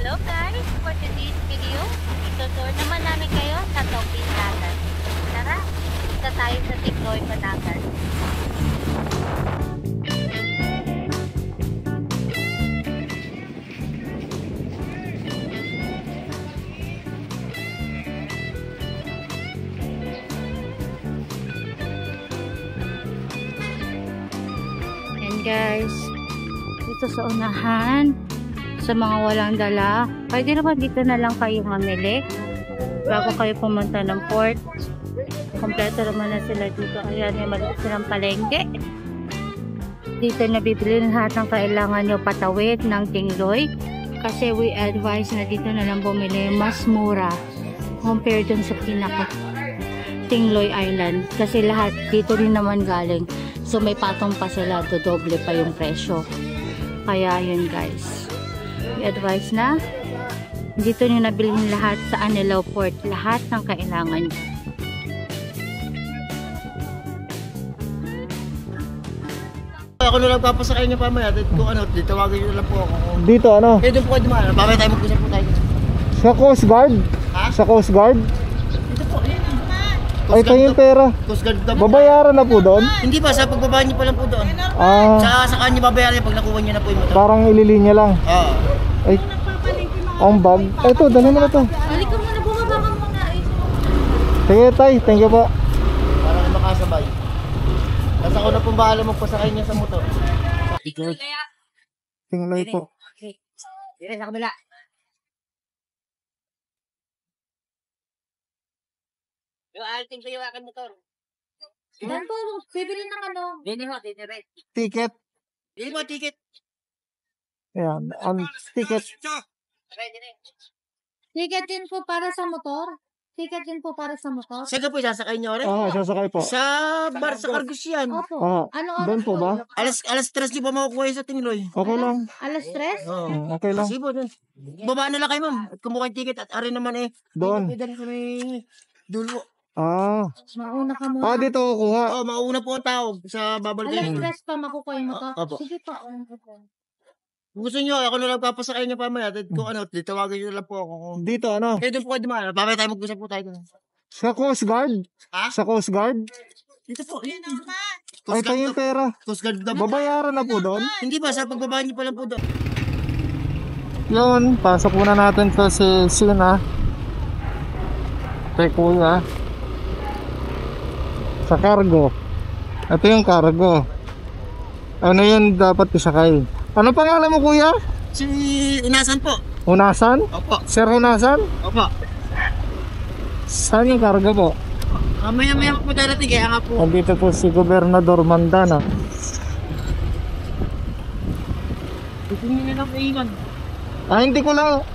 Hello guys! For today's video, itutur naman namin kayo sa Tokyo Dagat. Tara, punta tayo sa Tingloy Padagat. And guys, dito sa unahan, sa mga walang dala, pwede naman dito na lang kayo mamili bago kayo pumunta ng port. Kompleto naman na sila dito. Ayan, may maliit silang palengke. Dito na bibili lahat ng kailangan nyo patawid ng Tingloy, kasi we advise na dito na lang bumili, mas mura compared dun sa pinaka Tingloy Island, kasi lahat dito rin naman galing. So may patong pa sila, dodoble pa yung presyo. Kaya yun guys, i-advise na dito nyo nabilihin lahat sa Anilao Port, lahat ng kailangan nyo. Ako na lang papasakay niyo pamaya, kung ano, tawagin niyo na lang po ako. Dito ano? Eh, doon po kayo dumaan, pamaya tayo mag-usap po tayo. Sa Coast Guard? Ha? Sa Coast Guard? Dito po, ayan. Ay, ito yung pera. Coast Guard daw. Babayaran na po doon? Hindi pa, sa pagbaba niyo pa lang po doon. Sa kanya babayaran pag nakuha niyo na po yung motor. Parang ililinya lang. Oo. Ay, ang bag. Ay, ito, dali mo na ito. Balik ka muna, bumaba ka muna. Sige tay, thank you po. Para kayo makasabay. Tapos ako na pong bahala magpasakay niya sa motor. Tingloy. Tingloy po. Dire sa kabila. Yung alting ko yung aking motor. Dan po, bibili ng ano? Dini ho, dini right. Ticket. Dini mo, ticket. Ayan, ang ticket. Ready na. Ticket din po para sa motor? Ticket din po para sa motor? Saan ka po sasakay niyo rin? Sasakay po. Sa bar sa Cargos yan. Opo. Ano oras doon po ba? Alas 3 di ba makukuha yun sa Tingloy? Okay lang. Alas 3? Oo. Okay lang. Kasi po dun. Babaan na lang kayo ma'am. At kumuha yung ticket at arin naman eh. Doon. Doon sa may dulo. Mauna ka muna. Dito kukuha. Oo, mauna po ang tawag sa babalik. Alas 3 pa makukuha yung motor? Opo. Sige pa. Kung gusto nyo, ako na lang papasakay niya pamaya. Kung ano, tawagin nyo na lang po ako. Dito ano? Eh, doon po kayo dumaan. Pamaya tayo mag-usap po tayo. Sa Coast Guard? Ha? Sa Coast Guard? Dito po. Yan Ay, ito yung pera. Coast Guard daw. Babayaran na po doon? Hindi ba, sa pagbaba niyo pa lang po doon. Yun, pasok muna natin to si Sina. Kay Kuya. Sa cargo. Ito yung cargo. Ano yun dapat isakay? Ano pangalan mo Kuya? Si Inasan po. Hunasan? Opo. Sir Hunasan? Opo. Saan yung cargo po? Maya-maya po darating kaya nga po. Andito po si Gobernador Mandana. Ito nyo lang iwan. Hindi ko lang.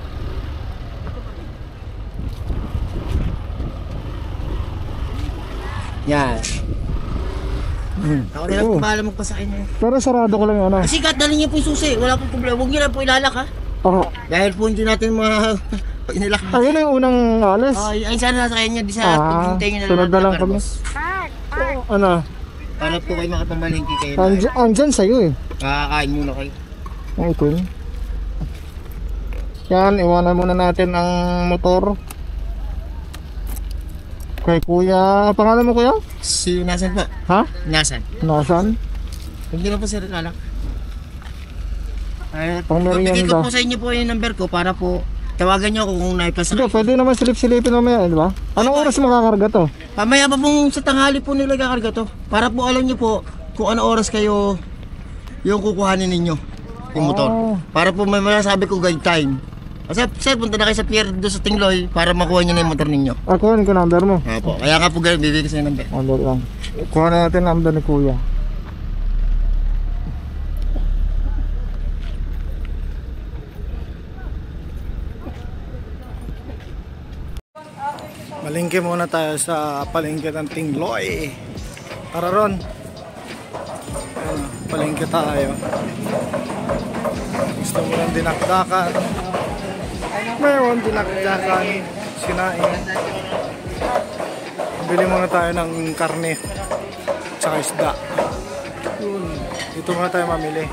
Yan. Ako nila po bahala magpasakay niyo. Pero sarado ko lang yun. Kasi kahit dali niyo po yung susi, wala pong problema. Huwag niyo lang po ilalak ha. Dahil po hindi natin inilak. Ayun yung unang alis. Ay sana nasa kanya di sa hintayin niyo na sunod na lang kami. Ano? Para po kayo makapamalingki kayo. Andyan sa'yo eh. Kakakain muna kayo. Ito. Yan, iwanan muna natin ang motor. Kay Kuya, pangalan mo Kuya? Si Nasan po. Ha? Nasan? Nasaan? Hindi na po sir lalak. Pang Bigay ko merienda. po sa inyo po yung number ko para po tawagan nyo ako kung naipasakay. Hindi, pwede naman silip-silipin mamaya, di ba? Anong oras makakarga to? Mamaya pa pong sa tanghali po nila kakarga to. Para po alam nyo po kung ano oras kayo yung kukuhanin ninyo yung motor. Para po may masasabi ko guide time. Kasi sir, punta na kayo sa pier doon sa Tingloy para makuha nyo na yung motor ninyo. Kuhanin ko number mo. Opo, kaya nga po ganun, bibigay ko sa number. Number lang. Kuhanin natin number ni Kuya. Malingke muna tayo sa palengke ng Tingloy. Tara ron. Ayan, palengke tayo. Gusto mo ng dinakdakan. Mayroon dinakdakan. Sinain. Bili muna tayo ng karne. Tsaka isda. Yun. Dito muna tayo mamili.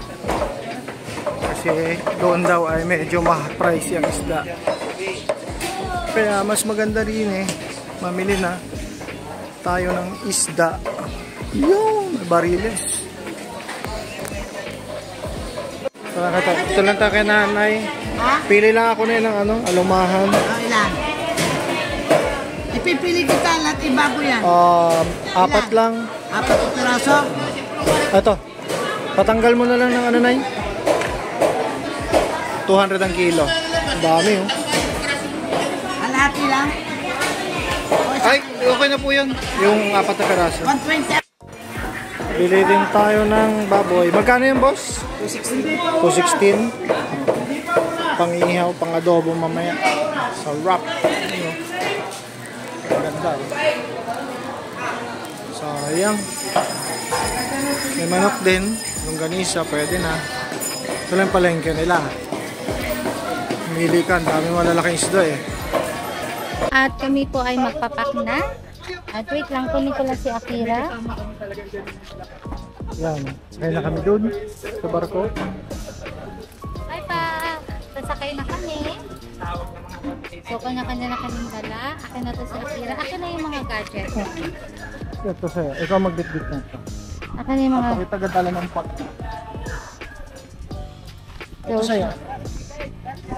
Kasi doon daw ay medyo ma-price yung isda. Kaya mas maganda rin mamili na tayo ng isda. Yung bariles. Ito lang tayo kay nanay. Pili lang ako na ng alumahan. Ilan? Ipipili kita lahat ibabo yan. 4 lang. 4 na piraso. Ito. Patanggal mo na lang ng nay. 200 ang kilo. Ang dami Alahati lang. Ay, okay na po yun. Yung 4 na piraso. 120. Bili din tayo ng baboy. Magkano yung boss? 216. Pang-ihaw, pang-adobo mamaya. Sarap. Ganda. Sayang. May manok din. Longganisa, pwede na. Ito lang palengke nila. Pumili ka. Dami malalaking isda At kami po ay magpapak na. At wait lang, kunin ko lang si Akira. Yan. Kaya na kami dun sa barko. Bye pa! Sasakay na kami. So, kanya-kanya na kaming dala. Akin na to si Akira. Akin na yung mga gadget. Ito sa'yo. Ikaw magbitbit na ito. Akin na yung mga... Pakita gadala ng pot. Ito sa'yo.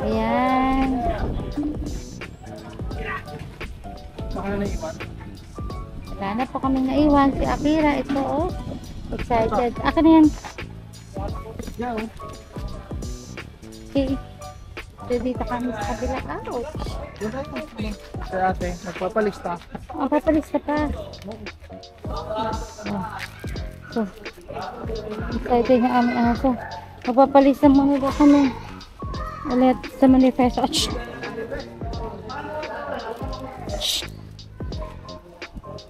Ayan. Baka na naiwan. Wala na po kami naiwan. Si Akira, ito excited. Akin na yan. Okay. So, dito kami sa kabila. Ouch. Kaya ate, nagpapalista. Papalista pa. So, excited na aming aso. Magpapalista muna daw kami. Ulit sa manifesto.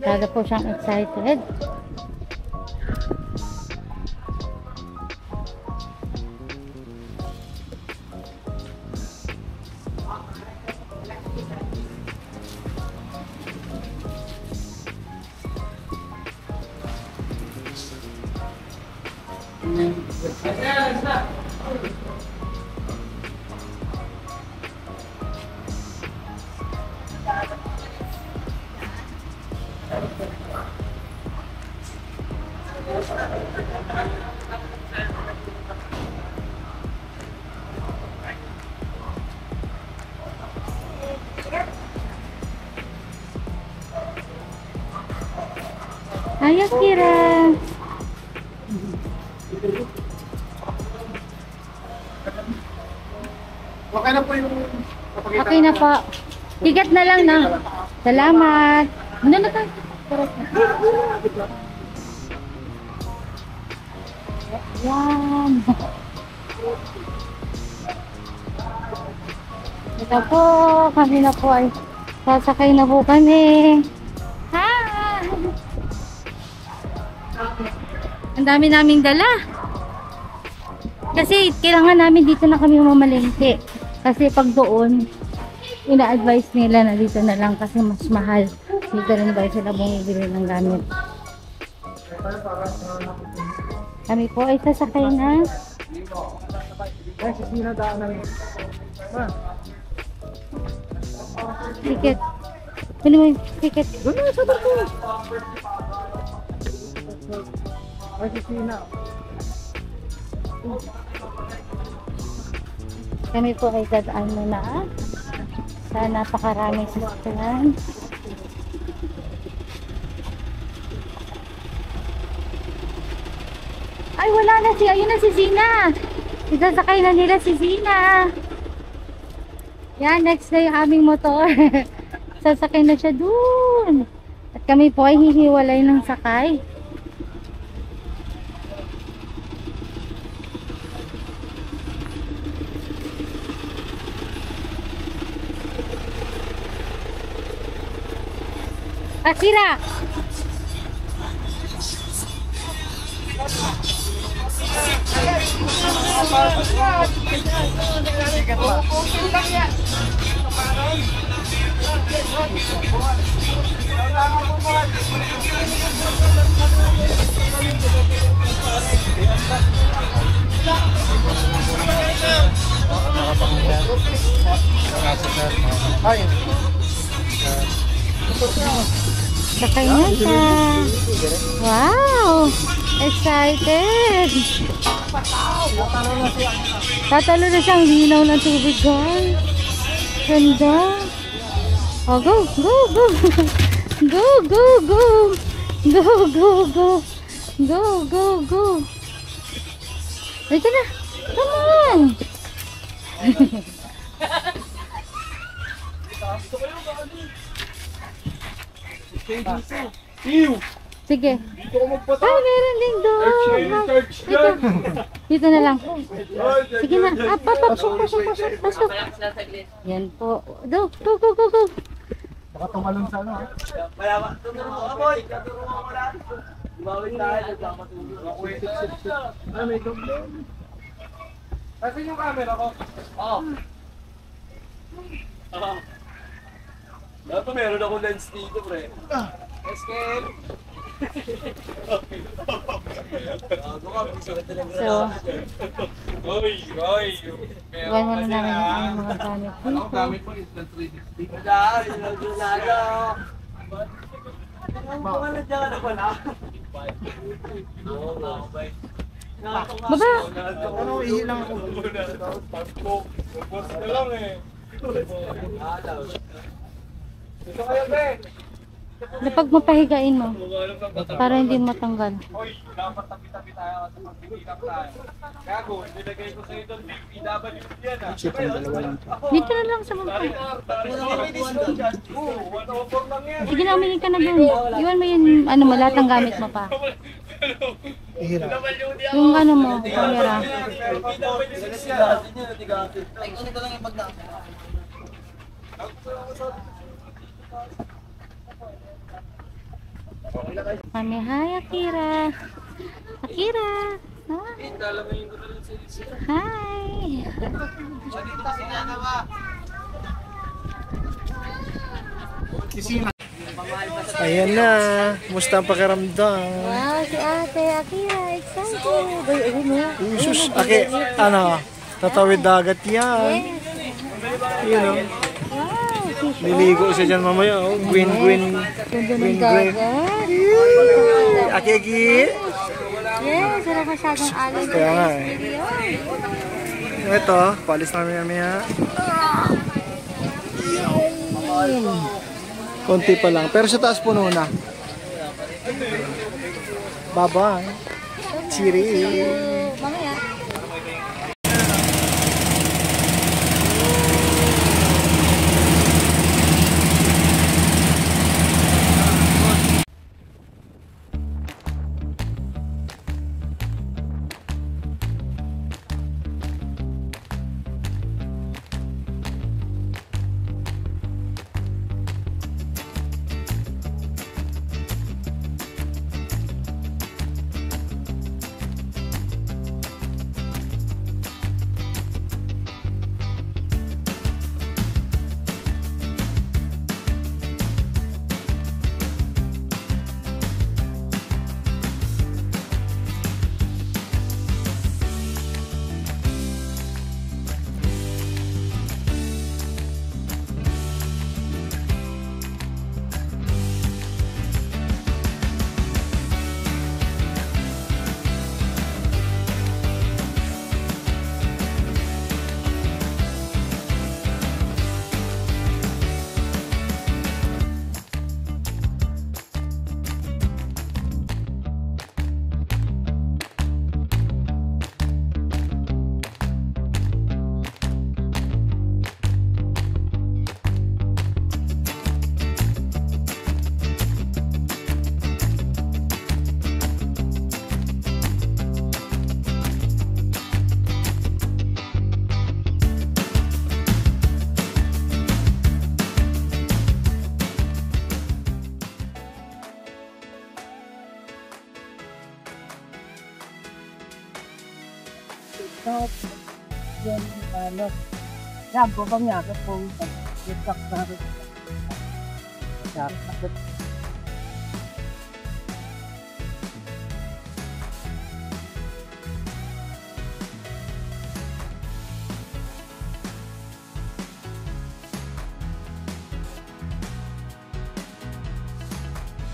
Lalo po siyang excited. Hi, Akira. Okay na po yung... Okay na po. Tigat na lang na. Salamat. Ano na tayo? Yan. Ito po. Kami na po ay sasakay na po kami. Hi! Ang dami naming dala. Kasi kailangan namin dito na kami mamalengke. Kasi pag doon, ina-advise nila na dito na lang kasi mas mahal. Dito rin daw sila bumibili ng gamit. Kami po ay sasakay na. Ay, sinadaan namin. Ticket. Kunin mo yung ticket. Doon na sa barko. Ay, sisina. Kami po ay dadaan muna sa napakaraming sasakyan. Ay, wala na si, ayun na si Zina. Isasakay na nila si Zina. Yan, next na yung aming motor. Sasakay na siya dun. At kami po ay hihiwalay ng sakay. Akira! Sakay na siya. Wow! Excited! Tatalo na siyang linaw ng tubig, guys. Ganda. Oh, go! Go! Go! Go! Go! Go! Go! Go! Go! Go! Go! Go! Dito na! Come on! Sige. Ay, meron din doon. Dito. Dito na lang. Sige na. Pasok. Yan po. Go. Baka tumalon sa ano. Tutulong mo ka, boy. Tutulong mo na. Bawin tayo. Nagmamatulog. Ay, may doble. Kasi yung camera ko. Oo. Dapat meron ako lens dito, pre. Escape! So, iwan mo na namin yung aming mga gamit. Anong gamit mo? Instant 360. Baba! Ano, ihilang ako. Ito kayo, be! Napag mapahigain mo para hindi matanggal. Hoy, dapat tabi-tabi tayo sa pagpipilap tayo. Gago, nilagay ko sa ito, PW yan ah. Dito na lang sa mga. Oo, 104 lang yan. Sige na, umingin ka na dun. Iwan mo yung ano mo, lahat ng gamit mo pa. Yung ano mo, camera. Mami, hi Akira. Akira. Hi. Ayan na, musta ang pakiramdam? Wow, si Ate Akira, excited. Ayun mo. Usus, ano, tatawid dagat yan. Yun o. Wow, Niligo siya dyan mamaya, oh. ganda ng dagat. Aki-aki. Yes, wala masyadong alon sa Kaya nga eh. video. Ito, palis namin mamaya. Konti pa lang, pero sa taas puno na. Bye-bye. Siri. Mamaya. Yan, ano. Yan, bubang niya. Kung itak na rin.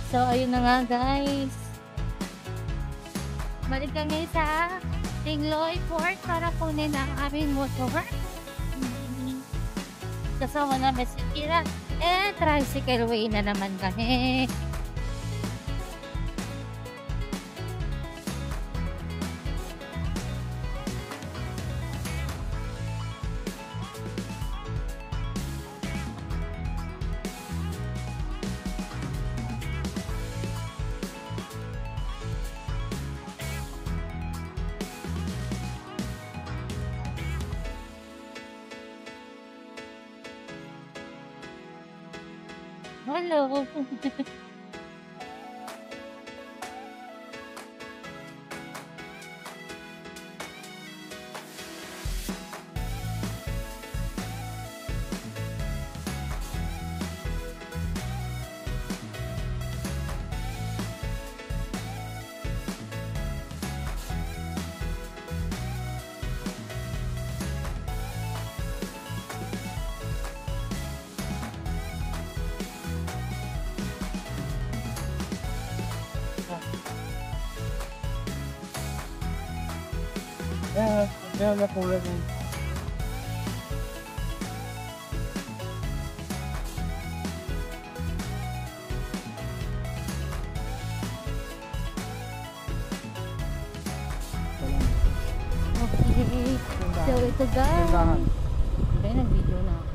So, ayun na nga guys. Balik kami sa Tingloy Port para kunin ang aming motor. Kasama namin si Kira. Tricycle way na naman kami. Hello. Meron na po rin. Okay. So, ito guys. Okay, nag-video na ako.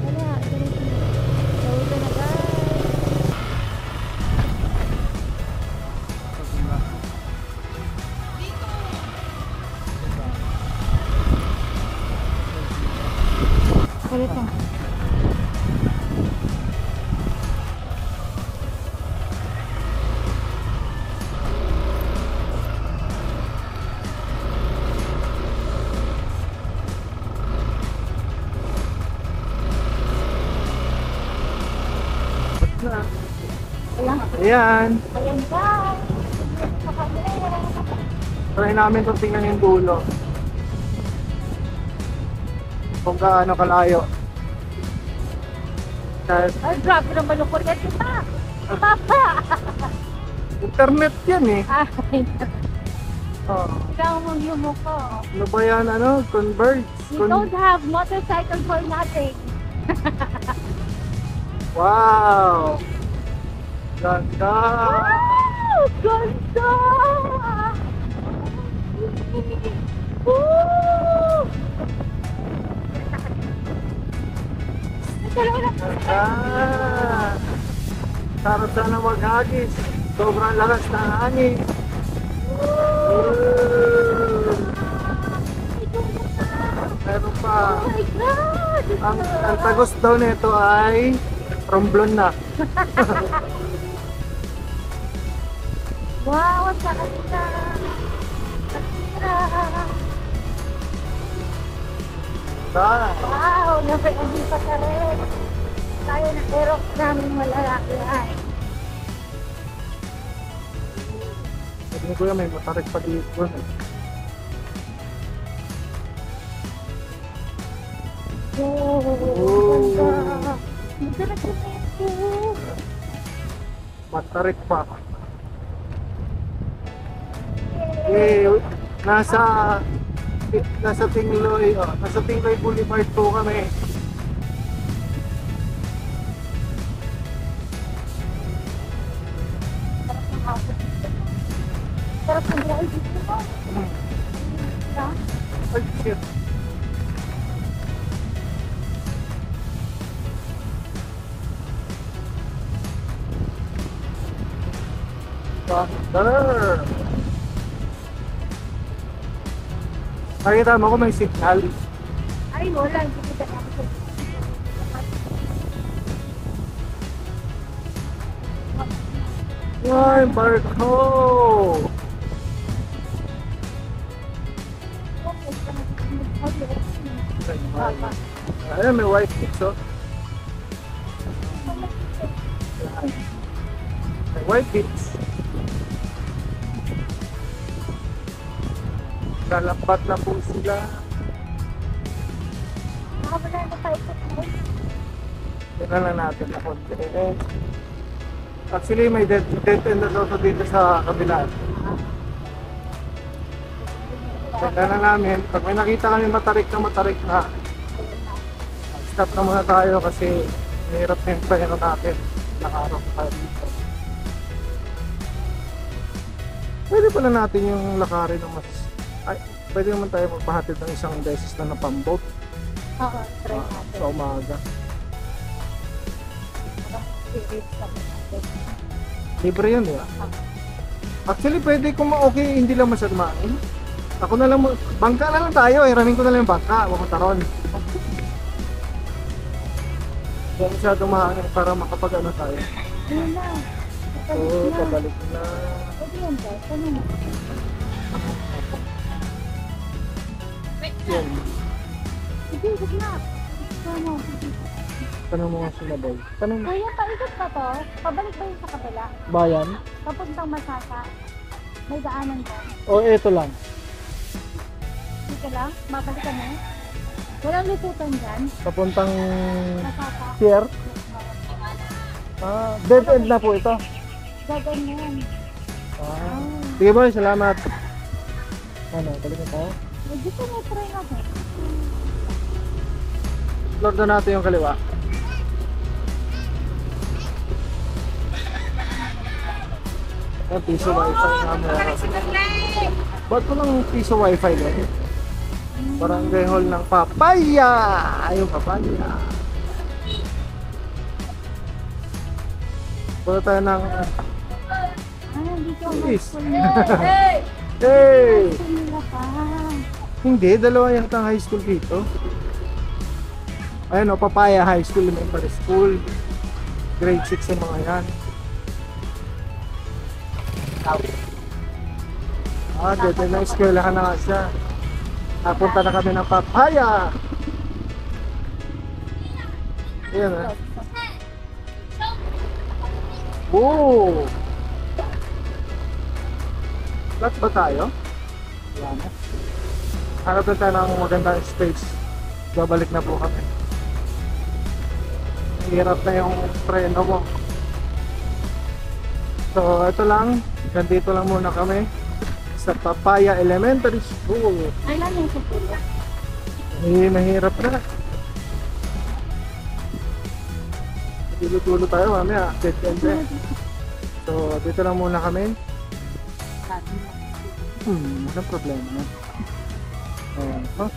Wala, so, ito na guys. Ulit mo. Ayan. Ayan guys. Try namin itong tingnan yung dulo. Kung gaano kalayo. Ay, grabe naman yung kuryente pa. Papa! Internet yan eh. Ay, Oh. ikaw mong yumo ko. Ano ba yan? Ano? Converge? You don't have motorcycle for nothing. Wow! Ganda! Wow! Ganda! Woo! Ganda! Sarap sana maghagis. Sobrang lakas na hangin. Meron pa. Oh my God! Ang tagos daw nito ay romblon na. Wow! Ang sakit. Wow! Napag-ibig pa ka rin. Tayo na aerox namin malalaki. Sabi ni Kuya, may matarik pa dito. Oh! Ganda! Magdala ka na ito. Matarik pa. Eh, nasa Tingloy Boulevard po kami. Sarap ng drive dito mo. Ay, shit. Thunder! Nakita mo ko may signal. Ay, wala. Hindi kita nakita. Ay, barko! Ayun, may white bits, oh. May white bits. Lalapat na po sila. Wala na tayo sa Tingnan lang natin na konti. Actually, may dead end na daw to dito sa kabila. Tingnan na namin. Pag may nakita kami matarik na, stop na muna tayo kasi mahirap na yung preno natin. Nakaroon tayo dito. Pwede pala natin yung lakarin ng mas... Ay, pwede naman tayo magpahatid ng isang beses na napambot. Oo, try natin. Sa umaga. Libre yun, di ba? Actually, pwede kung okay, hindi lang masadmain. Ako na lang, bangka na lang tayo, iramin ko na lang yung bangka, pupunta ron. Kaya masyadong mahangin para makapag-ano tayo. Ayun na. Oo, pabalik na. Pwede yan, guys. Ano na? Yan. Sige, huwag na. Ano? Tanong mo nga sila, boy. Tanong mo. Kuya, paikot pa to. Pabalik ba yun sa kabila? Bayan? Papuntang Masasa. May daanan ba? O, eto lang. Dito lang? Babalik ka na? Walang lututan dyan? Papuntang Masasa. Sierra. Ah, dead end na po ito. Gagan na yan. Ah. Sige, boy. Salamat. Ano, balik na tayo. Dito na try natin. Lord na natin yung kaliwa. Oh, piso wifi namin. Ba't ko lang piso wifi doon? Barangay Hall ng Papaya! Ayun, Papaya. Punta tayo ng... Dito ang Please. school nila. Hey! Hey! School nila pa. Hindi, dalawa yata ang high school dito. Ayun o, Papaya High School, Elementary School. Grade 6 yung mga yan. Ah, dito na eskwelahan na nga siya. Napunta na kami ng Papaya. Ayan ah. Oh! Flat ba tayo? Wala na. Hanap na tayo ng magandang space. Babalik na po kami. Hirap na yung preno mo. So, ito lang. Nandito lang muna kami sa Papaya Elementary School. Kailan yung susulo? Eh, mahirap na. Tulo-tulo tayo mamaya. Dead end eh. So, dito lang muna kami. Walang problema na. Huh?